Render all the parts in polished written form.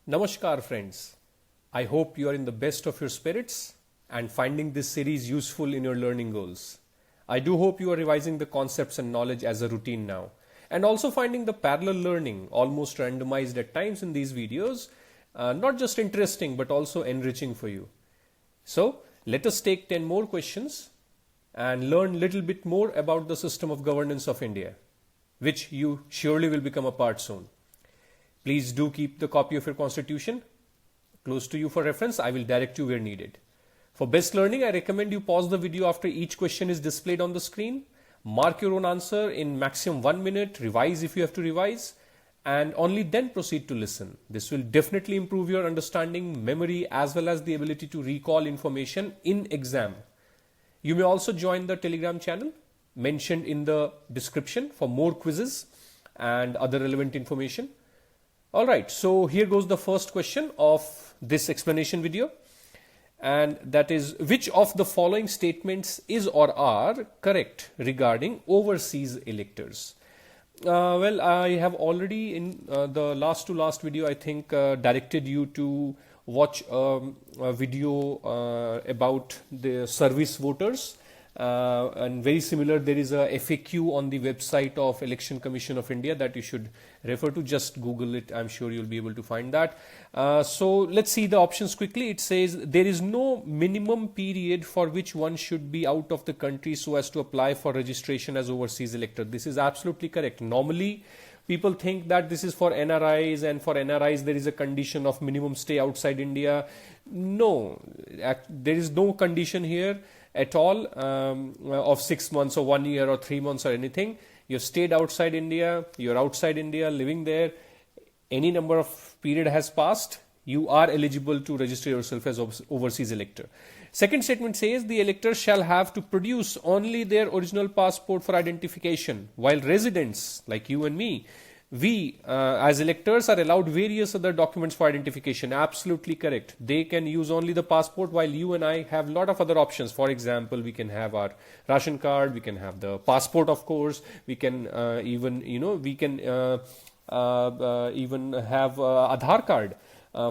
Namaskar friends. I hope you are in the best of your spirits and finding this series useful in your learning goals. I do hope you are revising the concepts and knowledge as a routine now and also finding the parallel learning almost randomized at times in these videos not just interesting but also enriching for you. So let us take 10 more questions and learn little bit more about the system of governance of India, which you surely will become a part soon. Please do keep the copy of your constitution close to you for reference. I will direct you where needed. For best learning, I recommend you pause the video after each question is displayed on the screen. Mark your own answer in maximum 1 minute, revise if you have to revise, and only then proceed to listen. This will definitely improve your understanding, memory, as well as the ability to recall information in exam. You may also join the Telegram channel mentioned in the description for more quizzes and other relevant information. Alright, so here goes the first question of this explanation video, and that is, which of the following statements is or are correct regarding overseas electors? Well, I have already in the last video I think directed you to watch a video about the service voters. And very similar, there is a FAQ on the website of Election Commission of India that you should refer to. Just Google it. I'm sure you'll be able to find that. So let's see the options quickly. It says there is no minimum period for which one should be out of the country so as to apply for registration as overseas elector. This is absolutely correct. Normally, people think that this is for NRIs, and for NRIs there is a condition of minimum stay outside India. No, there is no condition here at all of 6 months or 1 year or 3 months or anything. You've stayed outside India, you're outside India, living there, any number of period has passed, you are eligible to register yourself as overseas elector. Second statement says the elector shall have to produce only their original passport for identification, while residents like you and me, we as electors are allowed various other documents for identification. Absolutely correct. They can use only the passport, while you and I have a lot of other options. For example, we can have our ration card, we can have the passport, of course, we can even even have Aadhaar card,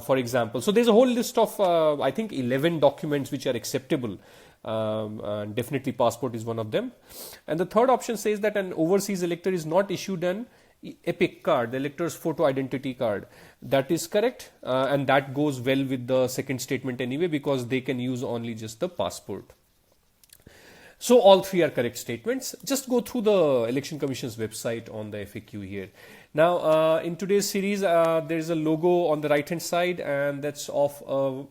for example. So there's a whole list of I think 11 documents which are acceptable. Definitely passport is one of them. And the third option says that an overseas elector is not issued an EPIC card, the elector's photo identity card. That is correct, and that goes well with the second statement anyway, because they can use only just the passport. So all three are correct statements. Just go through the Election Commission's website on the FAQ here. Now in today's series there is a logo on the right hand side, and that's of a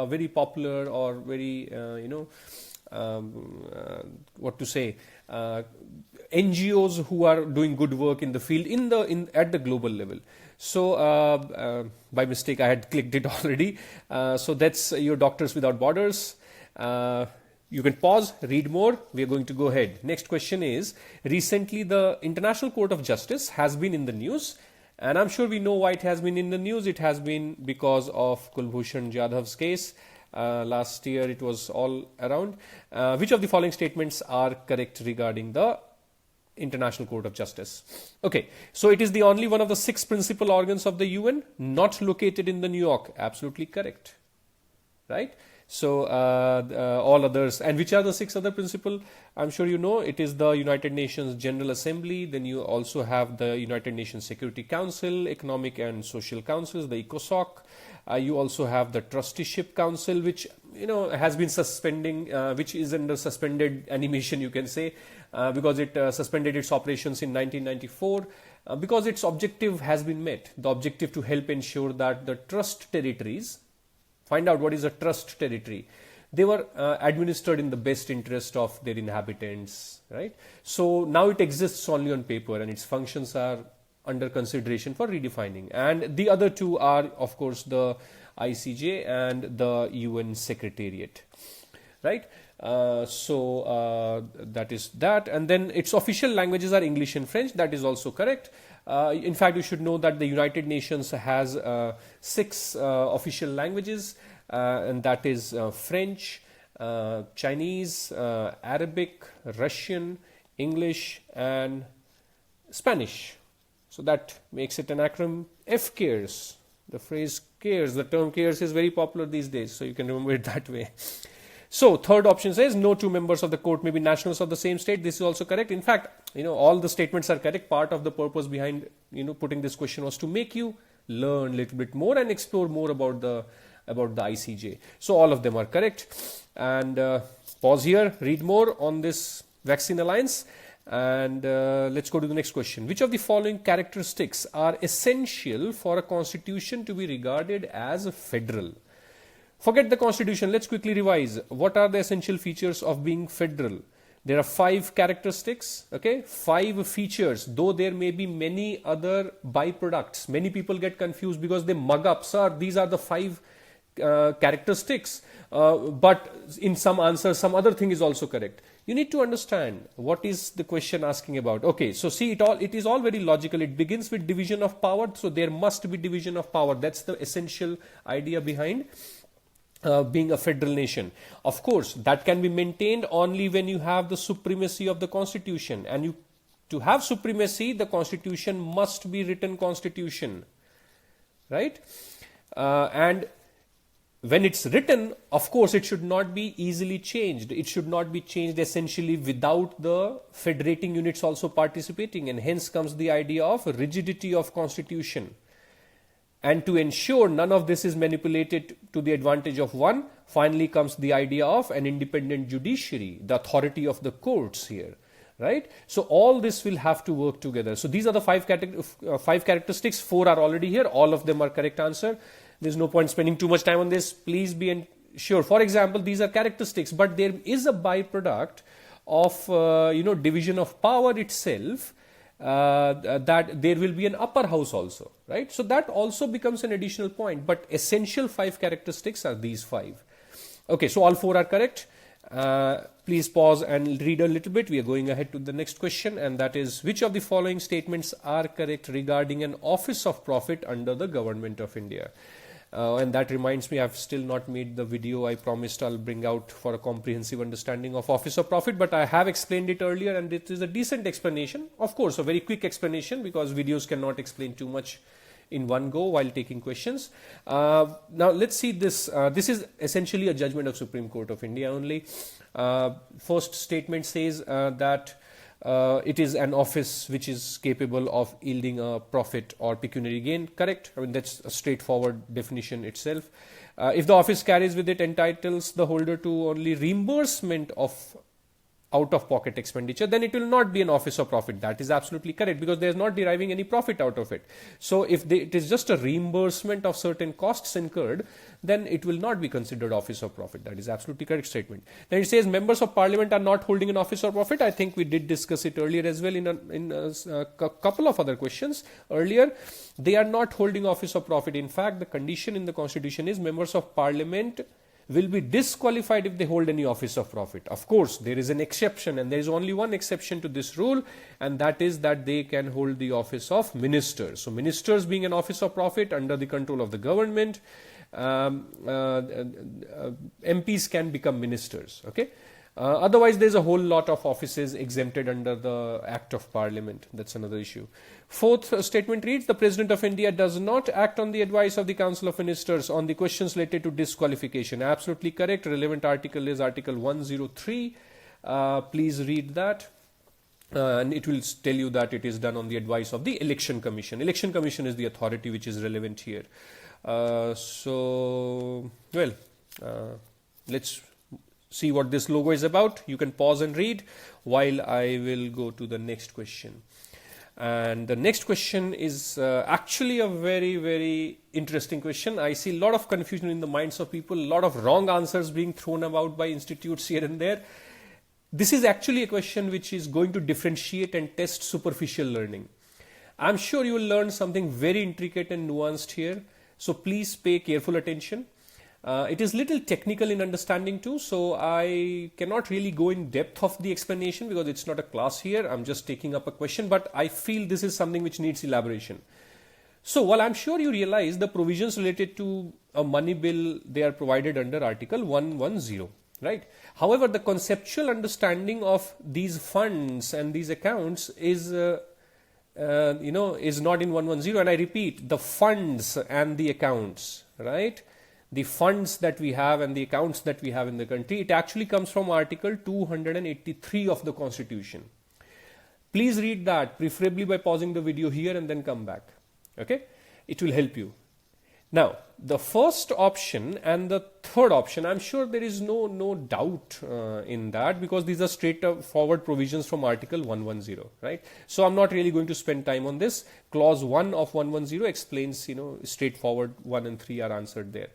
very popular or very what to say, NGOs who are doing good work in the field at the global level. So by mistake I had clicked it already. So that's your Doctors Without Borders. You can pause, read more. We are going to go ahead. Next question is, recently the International Court of Justice has been in the news, and I'm sure we know why it has been in the news. It has been because of Kulbhushan Jadhav's case. Last year it was all around. Which of the following statements are correct regarding the International Court of Justice? Okay, so it is the only one of the 6 principal organs of the UN not located in the New York. Absolutely correct, right? So all others, and which are the 6 other principal? I'm sure you know. It is the United Nations General Assembly, then you also have the United Nations Security Council, Economic and Social Councils, the ECOSOC. You also have the Trusteeship Council, which has been suspending, which is under suspended animation, you can say, because it suspended its operations in 1994 because its objective has been met. The objective to help ensure that the trust territories, find out what is a trust territory, they were administered in the best interest of their inhabitants, right? So now it exists only on paper, and its functions are under consideration for redefining. And the other 2 are, of course, the ICJ and the UN Secretariat, right? So that is that. And then its official languages are English and French. That is also correct. In fact, you should know that the United Nations has 6 official languages, and that is French, Chinese, Arabic, Russian, English, and Spanish. So that makes it an acronym FCARES. The phrase cares, the term cares is very popular these days, so you can remember it that way. So third option says no two members of the court may be nationals of the same state. This is also correct. In fact, all the statements are correct. Part of the purpose behind putting this question was to make you learn a little bit more and explore more about the ICJ. So all of them are correct. And pause here, read more on this vaccine alliance, and let's go to the next question. Which of the following characteristics are essential for a constitution to be regarded as federal? Forget the constitution. Let's quickly revise. What are the essential features of being federal? There are 5 characteristics, okay? 5 features, though there may be many other byproducts. Many people get confused because they mug up, sir, these are the 5 characteristics, but in some answers, some other thing is also correct. You need to understand what is the question asking about. Okay, so see, it is all very logical. It begins with division of power, so there must be division of power. That's the essential idea behind being a federal nation. Of course, that can be maintained only when you have the supremacy of the constitution, and to have supremacy, the constitution must be written constitution, right? And when it's written, of course, it should not be easily changed. It should not be changed essentially without the federating units also participating, and hence comes the idea of rigidity of constitution. And to ensure none of this is manipulated to the advantage of one, finally comes the idea of an independent judiciary, the authority of the courts here, right? So all this will have to work together. So these are the 5 characteristics. 4 are already here. All of them are correct answer. There's no point spending too much time on this. Please be sure. For example, these are characteristics, but there is a byproduct of division of power itself. That there will be an upper house also, right? So that also becomes an additional point, but essential 5 characteristics are these 5. Okay, so all 4 are correct. Please pause and read a little bit. We are going ahead to the next question, and that is, which of the following statements are correct regarding an office of profit under the Government of India? And that reminds me, I've still not made the video I promised I'll bring out for a comprehensive understanding of Office of Profit, but I have explained it earlier, and it is a decent explanation. Of course, a very quick explanation, because videos cannot explain too much in one go while taking questions. Now let's see this. This is essentially a judgment of Supreme Court of India only. First statement says that it is an office which is capable of yielding a profit or pecuniary gain. Correct? I mean, that's a straightforward definition itself. If the office carries with it entitles the holder to only reimbursement of out-of-pocket expenditure, then it will not be an office of profit. That is absolutely correct, because there is not deriving any profit out of it. So if it is just a reimbursement of certain costs incurred, then it will not be considered office of profit. That is absolutely correct statement. Then it says members of parliament are not holding an office of profit. I think we did discuss it earlier as well in a couple of other questions earlier. They are not holding office of profit. In fact, the condition in the constitution is members of parliament will be disqualified if they hold any office of profit. Of course, there is an exception, and there is only one exception to this rule, and that is that they can hold the office of ministers. So ministers being an office of profit under the control of the government, MPs can become ministers. Okay. Otherwise, there's a whole lot of offices exempted under the Act of Parliament. That's another issue. Fourth statement reads, the President of India does not act on the advice of the Council of Ministers on the questions related to disqualification. Absolutely correct. Relevant article is Article 103. Please read that. And it will tell you that it is done on the advice of the Election Commission. Election Commission is the authority which is relevant here. Let's see what this logo is about. You can pause and read while I will go to the next question. And the next question is actually a very, very interesting question. I see a lot of confusion in the minds of people, a lot of wrong answers being thrown about by institutes here and there. This is actually a question which is going to differentiate and test superficial learning. I'm sure you will learn something very intricate and nuanced here. So please pay careful attention. It is little technical in understanding too, so I cannot really go in depth of the explanation because it's not a class here. I'm just taking up a question, but I feel this is something which needs elaboration. So while I'm sure you realize the provisions related to a money bill, they are provided under Article 110, right? However, the conceptual understanding of these funds and these accounts is is not in 110. And I repeat, the funds and the accounts, right? The funds that we have and the accounts that we have in the country, it actually comes from Article 283 of the Constitution. Please read that, preferably by pausing the video here and then come back. Okay? It will help you. Now, the first option and the third option, I'm sure there is no doubt in that, because these are straightforward provisions from Article 110, right? So I'm not really going to spend time on this. Clause 1 of 110 explains, straightforward 1 and 3 are answered there.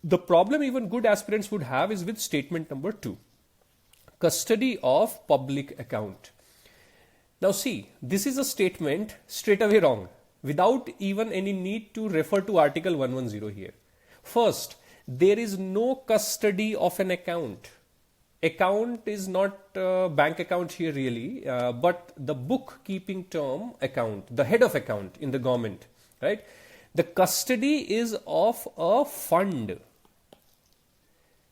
The problem even good aspirants would have is with statement number 2, custody of public account. Now see, this is a statement straight away wrong, without even any need to refer to Article 110 here. First, there is no custody of an account. Account is not bank account here really, but the bookkeeping term account, the head of account in the government, right? The custody is of a fund,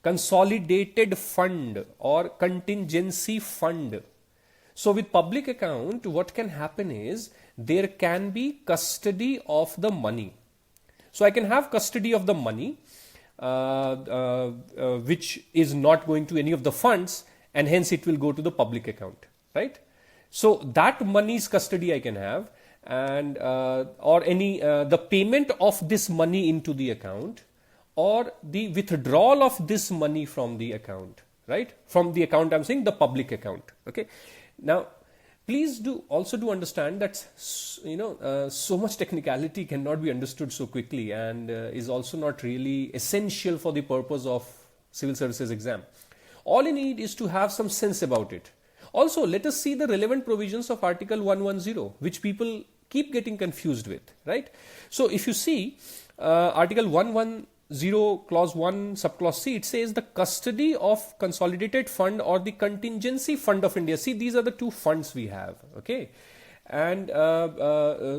consolidated fund or contingency fund. So with public account, what can happen is there can be custody of the money. So I can have custody of the money, which is not going to any of the funds, and hence it will go to the public account, right? So that money's custody I can have, and or any the payment of this money into the account, or the withdrawal of this money from the account, right? From the account, I'm saying the public account. Okay. Now, please do understand that so much technicality cannot be understood so quickly, and is also not really essential for the purpose of civil services exam. All you need is to have some sense about it. Also, let us see the relevant provisions of Article 110, which people keep getting confused with, right? So if you see Article 110 clause 1 subclause C, it says the custody of consolidated fund or the contingency fund of India. See, these are the two funds we have, okay? And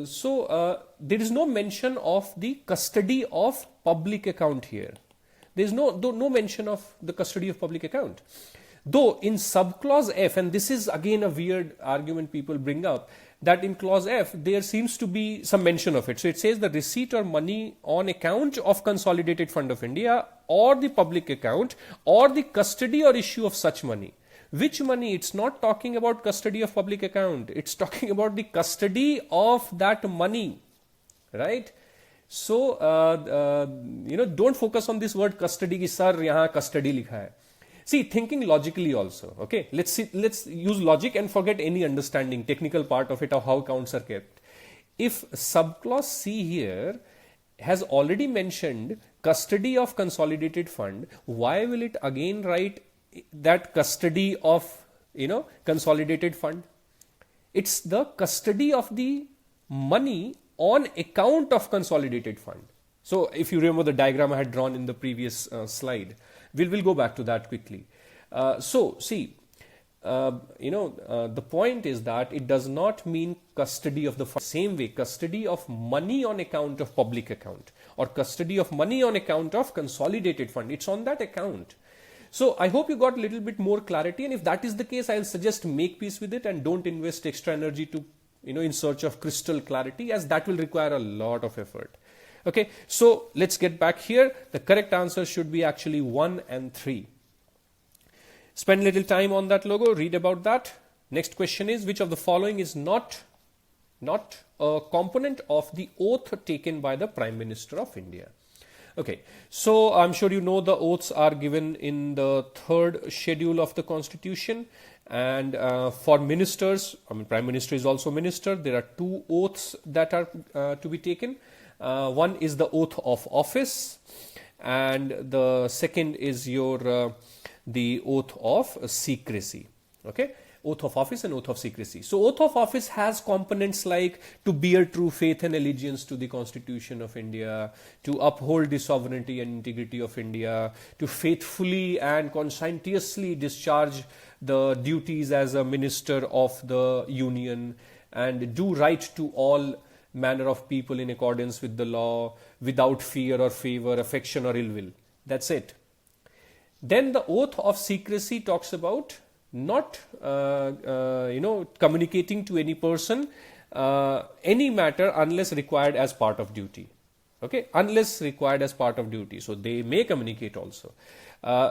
so there is no mention of the custody of public account here. There is no mention of the custody of public account. Though in subclause F, and this is again a weird argument people bring up, that in clause F there seems to be some mention of it. So it says the receipt or money on account of consolidated fund of India or the public account or the custody or issue of such money. Which money? It's not talking about custody of public account. It's talking about the custody of that money, right? So don't focus on this word custody ki sir yahan custody likha hai. See, thinking logically also, okay? Let's use logic and forget any understanding, technical part of it, of how accounts are kept. If subclause C here has already mentioned custody of consolidated fund, why will it again write that custody of, consolidated fund? It's the custody of the money on account of consolidated fund. So if you remember the diagram I had drawn in the previous slide, we'll go back to that quickly. So see, the point is that it does not mean custody of the fund. Same way, custody of money on account of public account or custody of money on account of consolidated fund. It's on that account. So I hope you got a little bit more clarity, and if that is the case, I'll suggest make peace with it and don't invest extra energy to, in search of crystal clarity, as that will require a lot of effort. Okay, so let's get back here. The correct answer should be actually 1 and 3. Spend little time on that logo, read about that. Next question is, which of the following is not a component of the oath taken by the Prime Minister of India? Okay, so I'm sure you know the oaths are given in the 3rd schedule of the Constitution, and for ministers, Prime Minister is also minister, there are 2 oaths that are to be taken. One is the oath of office, and the second is the oath of secrecy. Okay, oath of office and oath of secrecy. So oath of office has components like to bear true faith and allegiance to the Constitution of India, to uphold the sovereignty and integrity of India, to faithfully and conscientiously discharge the duties as a minister of the Union, and do right to all manner of people in accordance with the law, without fear or favor, affection or ill will. That's it. Then the oath of secrecy talks about not communicating to any person any matter unless required as part of duty. Okay, unless required as part of duty. So they may communicate also.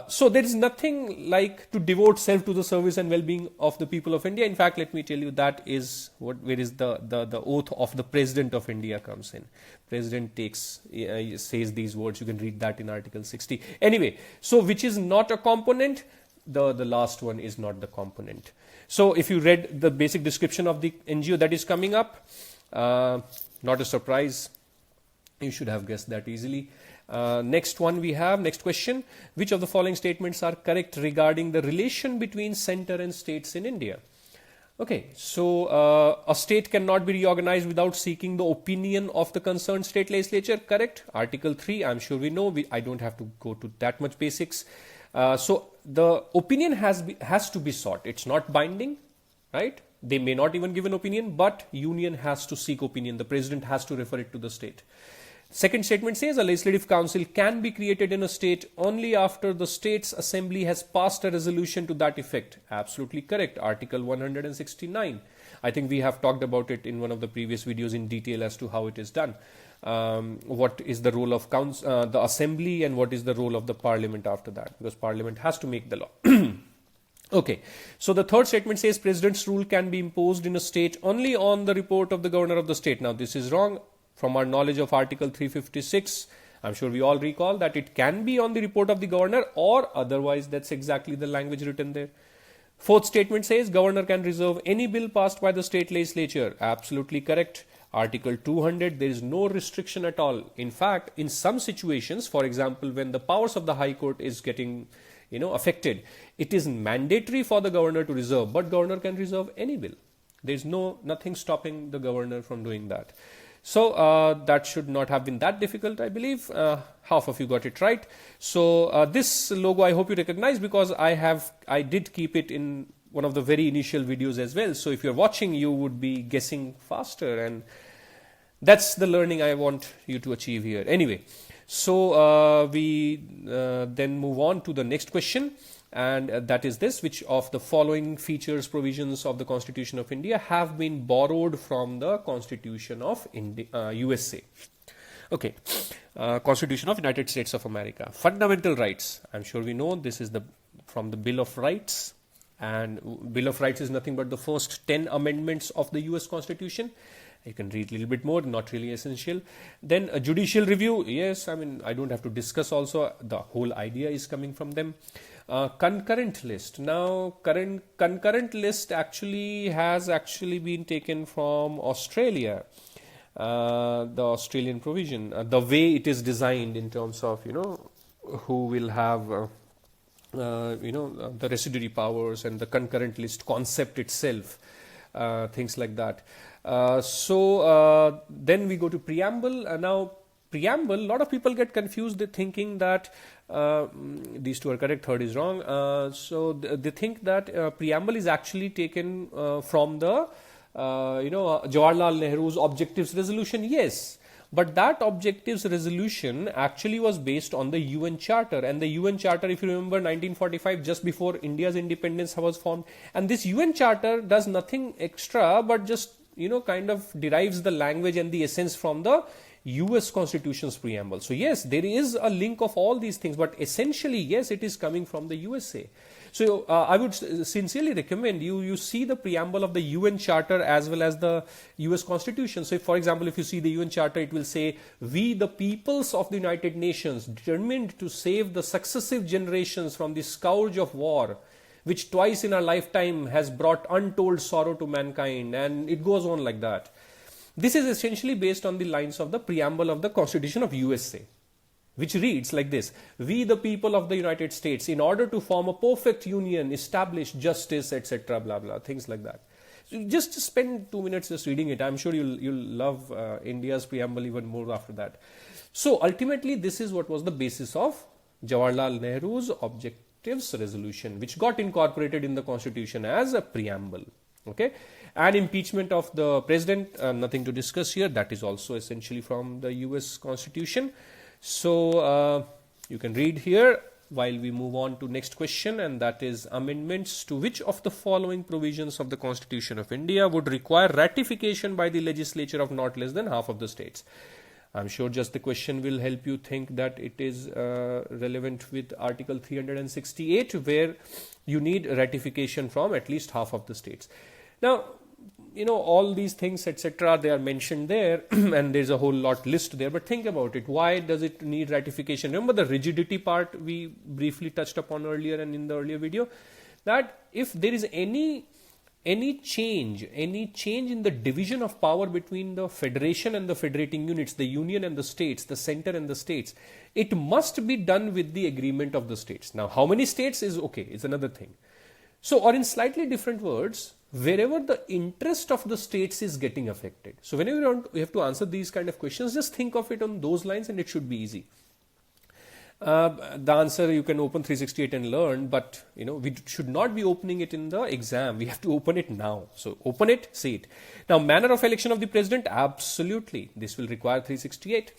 So there is nothing like to devote self to the service and well-being of the people of India. In fact, let me tell you, that is where is the oath of the President of India comes in. President says these words. You can read that in Article 60. Anyway, so which is not a component? The last one is not the component. So if you read the basic description of the NGO that is coming up, not a surprise. You should have guessed that easily. Next question. Which of the following statements are correct regarding the relation between center and states in India? Okay, so a state cannot be reorganized without seeking the opinion of the concerned state legislature. Correct. Article 3, I'm sure we know. I don't have to go to that much basics. So the opinion has to be sought. It's not binding, right? They may not even give an opinion, but union has to seek opinion. The president has to refer it to the state. Second statement says a legislative council can be created in a state only after the state's assembly has passed a resolution to that effect. Absolutely correct. Article 169. I think we have talked about it in one of the previous videos in detail as to how it is done. What is the role of the assembly and what is the role of the parliament after that, because parliament has to make the law. Okay, so the third statement says president's rule can be imposed in a state only on the report of the governor of the state. Now this is wrong. From our knowledge of Article 356, I'm sure we all recall that it can be on the report of the governor or otherwise. That's exactly the language written there. Fourth statement says governor can reserve any bill passed by the state legislature. Absolutely correct. Article 200, there is no restriction at all. In fact, in some situations, for example, when the powers of the High Court is getting affected, it is mandatory for the governor to reserve, but governor can reserve any bill. There is nothing stopping the governor from doing that. So that should not have been that difficult, I believe. Half of you got it right. So this logo I hope you recognize, because I did keep it in one of the very initial videos as well. So if you're watching, you would be guessing faster, and that's the learning I want you to achieve here. Anyway, so we then move on to the next question. And that is this: which of the following features, provisions of the Constitution of India have been borrowed from the Constitution of USA? Okay, Constitution of United States of America. Fundamental rights. I'm sure we know this is from the Bill of Rights. And Bill of Rights is nothing but the first 10 amendments of the US Constitution. You can read a little bit more, not really essential. Then a judicial review. Yes, I mean, I don't have to discuss also. The whole idea is coming from them. Concurrent list. Now, concurrent list has been taken from Australia. The Australian provision, the way it is designed in terms of, who will have, the residuary powers and the concurrent list concept itself, things like that. So then we go to preamble. Now, preamble, a lot of people get confused. They're thinking that these two are correct, third is wrong. So they think that preamble is actually taken from the Jawaharlal Nehru's Objectives Resolution. Yes, but that Objectives Resolution actually was based on the UN Charter, and the UN Charter, if you remember, 1945, just before India's independence was formed, and this UN Charter does nothing extra but just kind of derives the language and the essence from the US Constitution's preamble. So yes, there is a link of all these things, but essentially, yes, it is coming from the USA. So I would sincerely recommend you see the preamble of the UN Charter as well as the US Constitution. So if, for example, if you see the UN Charter, it will say, "We, the peoples of the United Nations, determined to save the successive generations from the scourge of war, which twice in our lifetime has brought untold sorrow to mankind," and it goes on like that. This is essentially based on the lines of the preamble of the Constitution of USA, which reads like this: "We, the people of the United States, in order to form a perfect union, establish justice," etc., blah, blah, things like that. So just spend 2 minutes just reading it. I'm sure you'll love India's preamble even more after that. So ultimately, this is what was the basis of Jawaharlal Nehru's Objectives Resolution, which got incorporated in the Constitution as a preamble. Okay, and impeachment of the president, nothing to discuss here. That is also essentially from the US Constitution. So you can read here while we move on to next question, and that is amendments to which of the following provisions of the Constitution of India would require ratification by the legislature of not less than half of the states. I'm sure just the question will help you think that it is relevant with Article 368, where you need ratification from at least half of the states. Now, all these things, etc., they are mentioned there, and there's a whole lot list there. But think about it. Why does it need ratification? Remember the rigidity part we briefly touched upon earlier and in the earlier video, that if there is any change in the division of power between the federation and the federating units, the union and the states, the center and the states, it must be done with the agreement of the states. Now, how many states is okay, it's another thing. So, or in slightly different words, wherever the interest of the states is getting affected. So, whenever you have to answer these kind of questions, just think of it on those lines and it should be easy. The answer you can open 368 and learn, but we should not be opening it in the exam. We have to open it now. So open it, see it. Now, manner of election of the president, absolutely. This will require 368.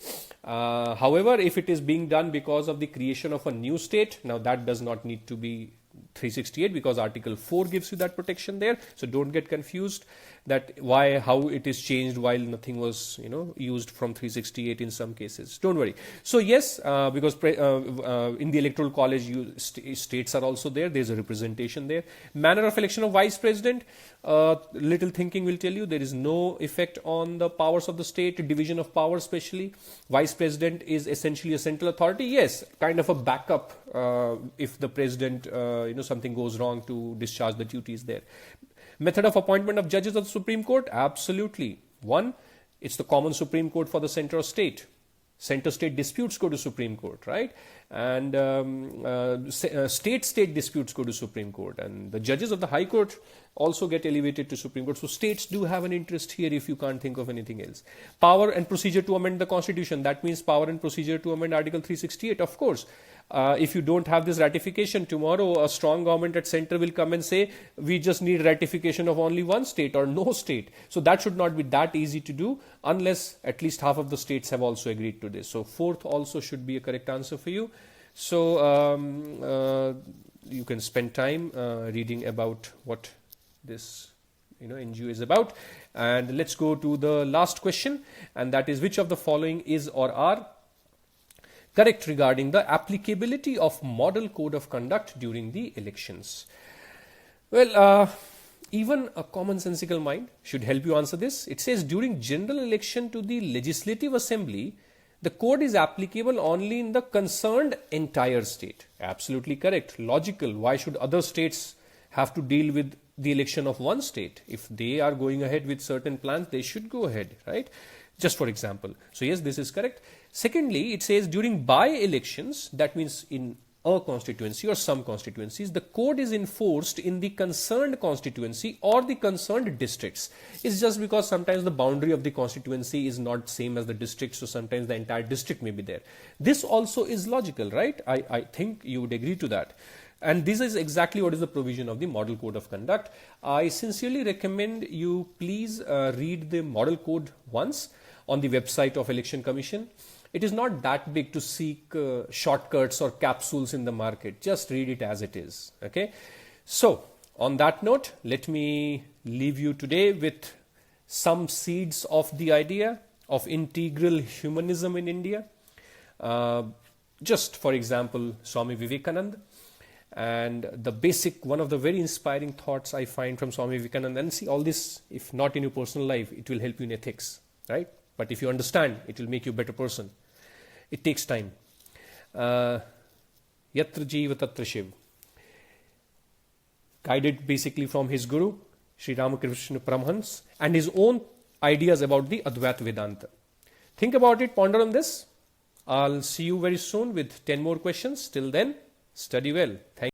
However, if it is being done because of the creation of a new state, now that does not need to be 368 because Article 4 gives you that protection there. So don't get confused that how it is changed while nothing was used from 368 in some cases. Don't worry. So yes, because in the electoral college states are also there. There's a representation there. Manner of election of vice president, little thinking will tell you there is no effect on the powers of the state, division of power especially. Vice president is essentially a central authority. Yes, kind of a backup if the president something goes wrong to discharge the duties there. Method of appointment of judges of the Supreme Court, absolutely. One, it's the common Supreme Court for the center or state. Center-state disputes go to Supreme Court, right? And state-state disputes go to Supreme Court. And the judges of the High Court also get elevated to Supreme Court. So states do have an interest here if you can't think of anything else. Power and procedure to amend the Constitution. That means power and procedure to amend Article 368, of course. If you don't have this ratification, tomorrow a strong government at center will come and say, we just need ratification of only one state or no state. So that should not be that easy to do unless at least half of the states have also agreed to this. So fourth also should be a correct answer for you. So you can spend time reading about what this NGO is about. And let's go to the last question, and that is, which of the following is or are correct regarding the applicability of model code of conduct during the elections? Well, even a commonsensical mind should help you answer this. It says during general election to the Legislative Assembly, the code is applicable only in the concerned entire state. Absolutely correct. Logical. Why should other states have to deal with the election of one state? If they are going ahead with certain plans, they should go ahead, right? Just for example. So yes, this is correct. Secondly, it says during by-elections, that means in a constituency or some constituencies, the code is enforced in the concerned constituency or the concerned districts. It's just because sometimes the boundary of the constituency is not same as the district, so sometimes the entire district may be there. This also is logical, right? I think you would agree to that. And this is exactly what is the provision of the Model Code of Conduct. I sincerely recommend you please read the Model Code once on the website of Election Commission. It is not that big to seek shortcuts or capsules in the market. Just read it as it is. Okay. So on that note, let me leave you today with some seeds of the idea of integral humanism in India. Just for example, Swami Vivekananda. And the basic, one of the very inspiring thoughts I find from Swami Vivekananda, and see all this, if not in your personal life, it will help you in ethics, right? But if you understand, it will make you a better person. It takes time. Yatra Jiva Tatra Shiv. Guided basically from his guru, Sri Ramakrishna Paramhans, and his own ideas about the Advaita Vedanta. Think about it, ponder on this. I'll see you very soon with 10 more questions. Till then, study well. Thank you.